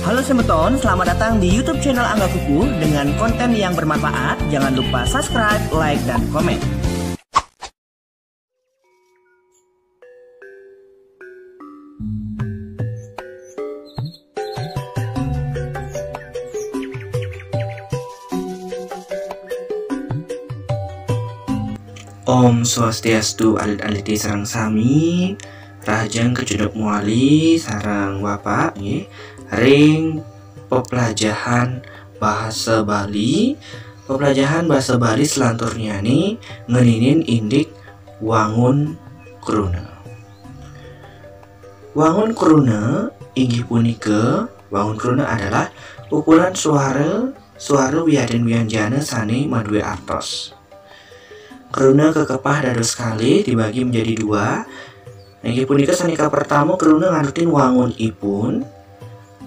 Halo Semeton, selamat datang di YouTube channel Angga Kuku dengan konten yang bermanfaat. Jangan lupa subscribe, like, dan komen. Om Swastiastu, alit-aliti sareng sami, rajang kecuduk muali sarang bapak ring pepelajahan bahasa Bali. Pepelajahan bahasa Bali selanturnya nih ngeninin indik wangun kruna. Wangun kruna inggih punika, wangun kruna adalah ukuran suara wiaden wianjana sane madue artos. Kruna kekepah dados kali dibagi menjadi dua. Inggih punika sanika pertama kruna nganutin wangun ipun,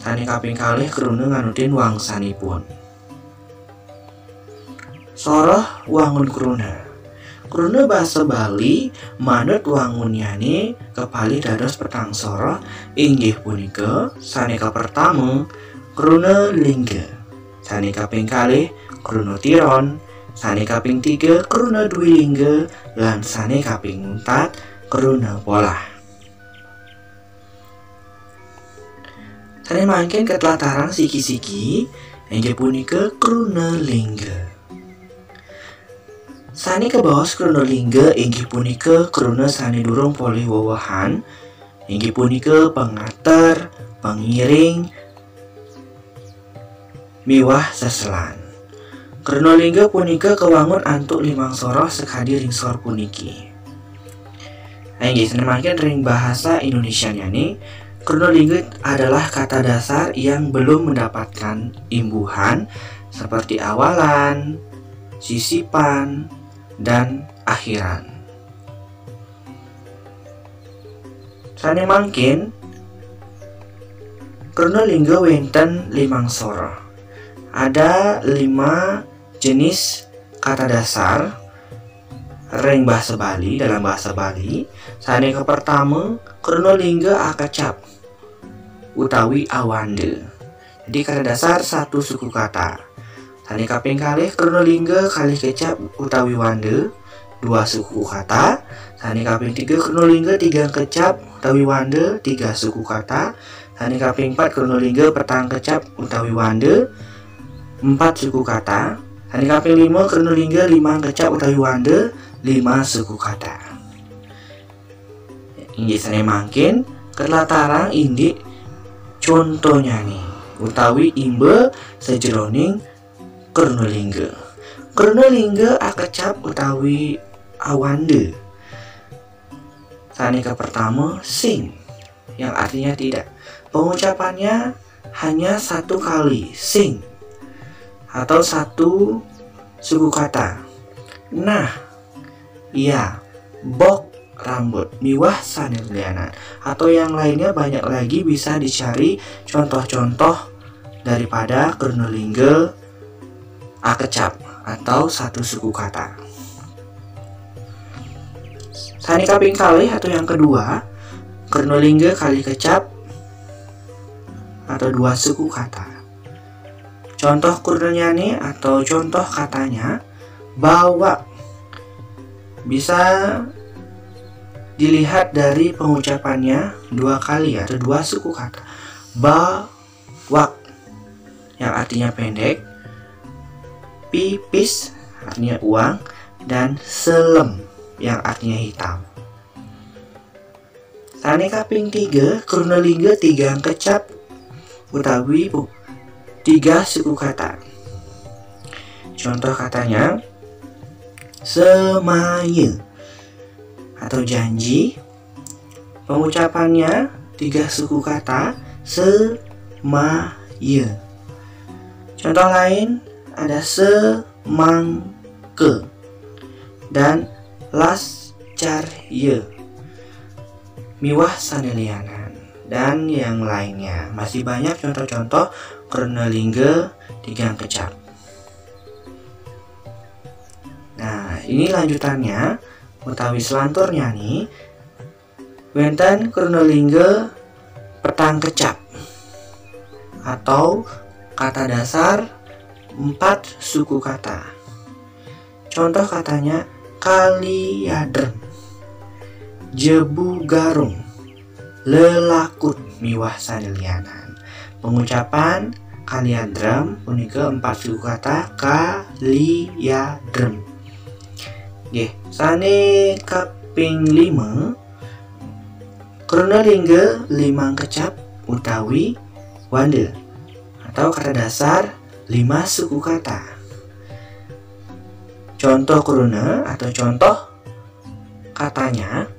sanika kaping kalih kruna nganutin wangsanipun. Soroh wangun kruna. Kruna basa Bali manut wangun yani kepali dados petang soroh inggih punika sanika pertama kruna lingga, sanika kaping kalih kruna tiron, sanika kaping 3 kruna dwilingga, lan sanika kaping 4 kruna polah. Sane mangken ketlataran siki-siki inggih punika kruna lingga. Sane kebaos kruna lingga inggih punika kruna sane durung polih wewahan, inggih punika pengater, pengiring, miwah seselan. Kruna lingga punika kewangun antuk limang soroh sekadi ring sor puniki. Inggih senemaken ring bahasa Indonesia nih, kruna lingga adalah kata dasar yang belum mendapatkan imbuhan seperti awalan, sisipan, dan akhiran. Sane mangkin kruna lingga wenten limang soroh. Ada 5 jenis kata dasar ring bahasa Bali dalam bahasa Bali. Sanika pertama kruna lingga akecap utawi awande. Jadi kata dasar satu suku kata. Sanika kaping kalih kruna lingga kalih kecap utawi wande, 2 suku kata. Sanika kaping 3 kruna lingga 3 kecap utawi wande, 3 suku kata. Sanika kaping 4 kruna lingga petang kecap utawi wande, 4 suku kata. Sanika kaping 5 kruna lingga 5 kecap utawi wande, 5 suku kata. Inggih sane mangkin kelataran indik contohnya nih utawi imbe sejeroning kruna lingga. Kruna lingga akecap utawi awande. Sanika pertama sing yang artinya tidak. Pengucapannya hanya satu kali, sing, atau satu suku kata. Nah, iya, bok rambut, miwah sanelianan, atau yang lainnya banyak lagi bisa dicari contoh-contoh daripada kruna lingga akecap atau satu suku kata. Sanika kaping kalih atau yang kedua kruna lingga kali kecap atau 2 suku kata. Contoh kurnanya nih atau contoh katanya bawa bisa dilihat dari pengucapannya 2 kali atau 2 suku kata. Bawa yang artinya pendek, pipis artinya uang, dan selem yang artinya hitam. Sanika kaping 3 kruna lingga 3 kecap utawi 3 suku kata. Contoh katanya semaya atau janji. Pengucapannya 3 suku kata, semaya. Contoh lain ada semangke dan lascarye, miwah sanelianan, dan yang lainnya. Masih banyak contoh-contoh kruna lingga 3 kecap. Nah, ini lanjutannya utawi selanturnya nih. Wenten kruna lingga petang kecap atau kata dasar 4 suku kata. Contoh katanya kaliadrem, jebu garung, lelakut miwah sanelianan. Pengucapan kaliadrem punika 4 suku kata kaliadrem. Nggih, sane kaping 5 krona lingga limang kecap utawi wande atau kata dasar 5 suku kata. Contoh krona atau contoh katanya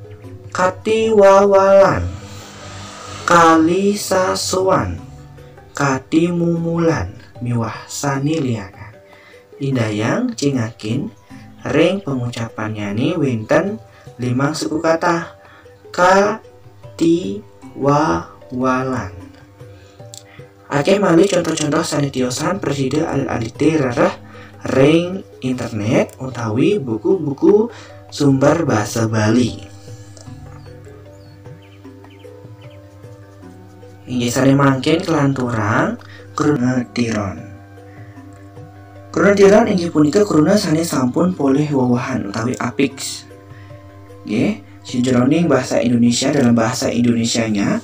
katiwawalan, kalisasuan, katimumulan miwah sanilianan. Indayang cingakin ring pengucapannya nih winten 5 suku kata katiwawalan. Akeh malih contoh-contoh sanitiosan presida alit-alite rarah ring internet utawi buku-buku sumber bahasa Bali. Inggih sare mangken kelanturang Krunatiron. Krunatiron inggih punika kruna sane sampun polih wawahan utawi apix. Nggih, sajroning bahasa Indonesia dalam bahasa Indonesianya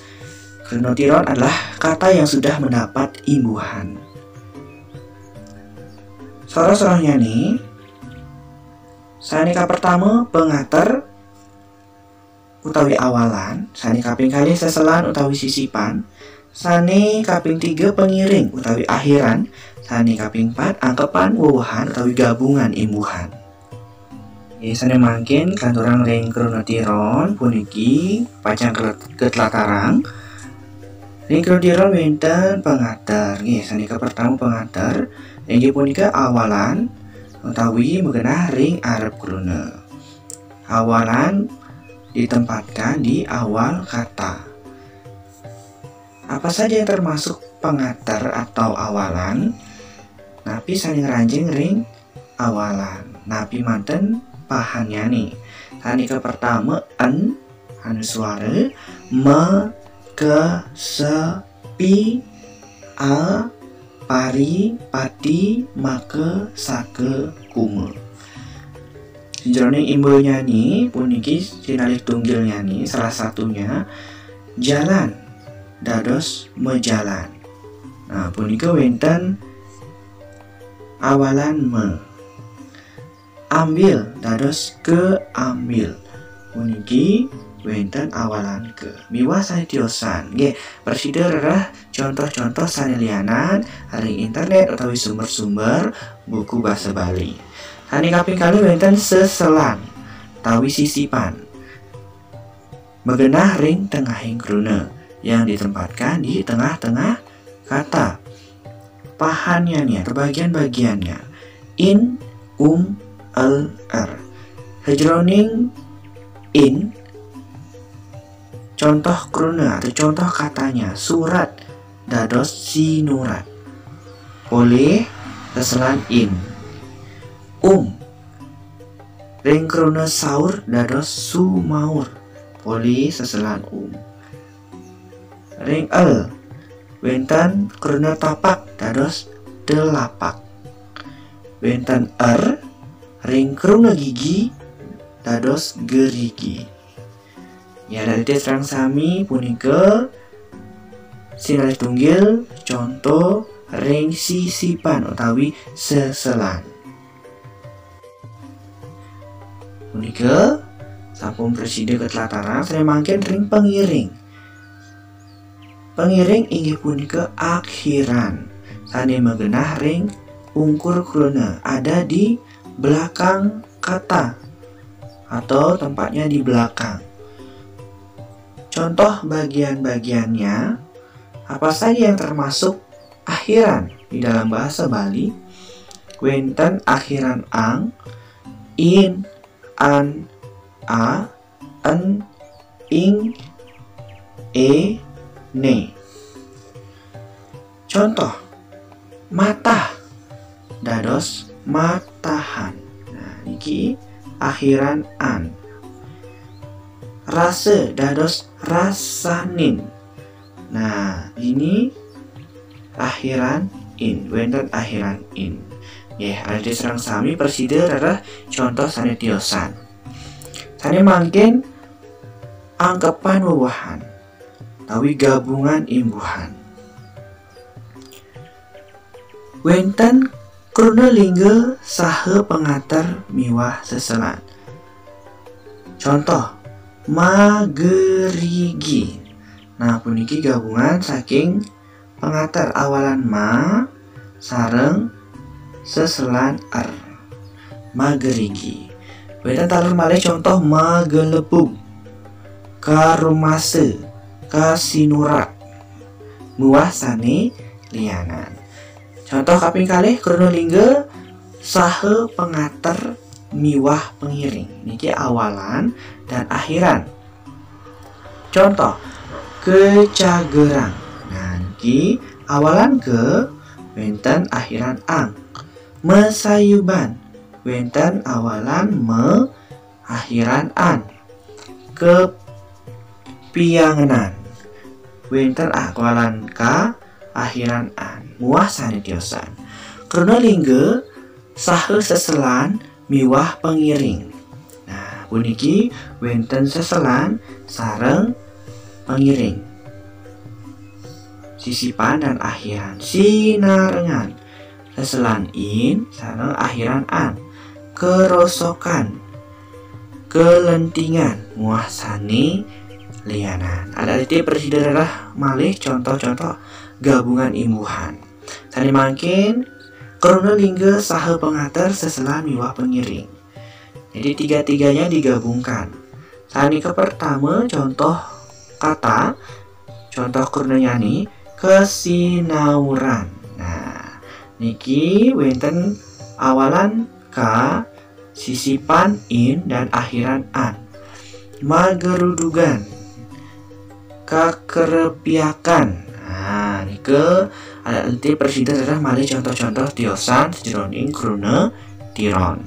Krunatiron adalah kata yang sudah mendapat imbuhan. Soroh-sorohnya nih, sanika pertama pengater utawi awalan, sane kaping kalih seselan utawi sisipan, sane kaping 3 pengiring utawi akhiran, sane kaping 4 angkepan wawahan utawi gabungan imbuhan. Sane mangkin kantorang ring Krunatiron puniki pacang ketlatarang. Ring Krunatiron wonten pengater. Nggih, sanika pertama pengater inggih punika awalan utawi mengenah ring arep kruna. Awalan ditempatkan di awal kata. Apa saja yang termasuk pengater atau awalan? Napi saling ranjing ring awalan. Napi manten pahannya nih. Sanika pertama en anu suara me ke sepi a pari pati make sake kume. Jroning imbul nyanyi puniki sinalih tunggil nyanyi salah satunya jalan dados mejalan. Nah punika wenten awalan me. Ambil dados keambil puniki wenten awalan ke. Miwah sanitiosan nggih persida rerah contoh-contoh sanelianan ring internet utawi sumber-sumber buku bahasa Bali. Sane kaping kalih wenten seselan utawi sisipan. Megenah ring tengahing kruna yang ditempatkan di tengah-tengah kata. Pahannya nih atau bagian-bagiannya in, er. Hejroning in contoh kruna atau contoh katanya surat dados sinurat. Boleh seselan in. Ring kruna saur dados sumaur. Boleh seselan Ring el wenten kruna tapak dados delapak. Wenten ring kruna gigi dados gerigi. Ya dari serang sami punika sinalih tunggil contoh ring sisipan utawi seselan. Punika sampun presida ketlataran saya mangken ring pengiring. Pengiring inggih punika akhiran. Sane megenah ring ungkur kruna ada di belakang kata atau tempatnya di belakang. Contoh bagian-bagiannya apa saja yang termasuk akhiran di dalam bahasa Bali? Wenten akhiran ang, in, an, a, en, ing, e, ne. Contoh mata dados matahan. Nah niki akhiran an. Rase dados rasanin. Nah ini akhiran in, wenten akhiran in. Ya, ada serang sami persida adalah contoh sane tiosan. Sane mangkin angkepan wewahan, tawi gabungan imbuhan. Wenten krunelingga saha pengantar miwah seselan. Contoh magerigi. Nah, puniki gabungan saking pengantar awalan ma sareng seselan er. Magerigi. Wenten taler malih contoh magelepung, karumase, kasinurak, muah sane lianan. Contoh kaping kalih krunelingga saha pengantar miwah pengiring. Niki awalan dan akhiran. Contoh kecagerang. Nah, niki awalan ke, wenten akhiran ang. Mesayuban, wenten awalan me, akhiran an. Kepiangenan, wenten awalan ka, akhiran an. Muah sane tiosan. Krunelingga saha seselan miwah pengiring. Nah, puniki wenten seselan sareng pengiring. Sisipan dan akhiran. Sinarengan, seselan in sareng akhiran an. Kerosokan, kelentingan, muah sane lianan. Ada titik persida adalah malih contoh-contoh gabungan imbuhan. Sane mangkin krunelingga saha pengantar seselan miwah pengiring. Jadi tiga-tiganya digabungkan. Sane pertama contoh kata, contoh krunanyani kesinauran. Nah, niki wenten awalan ka, sisipan in dan akhiran an. Magerudugan, kakerepiakan. Nah, nike ada enti persida adalah malih contoh-contoh tiosan sejroning krune tiron.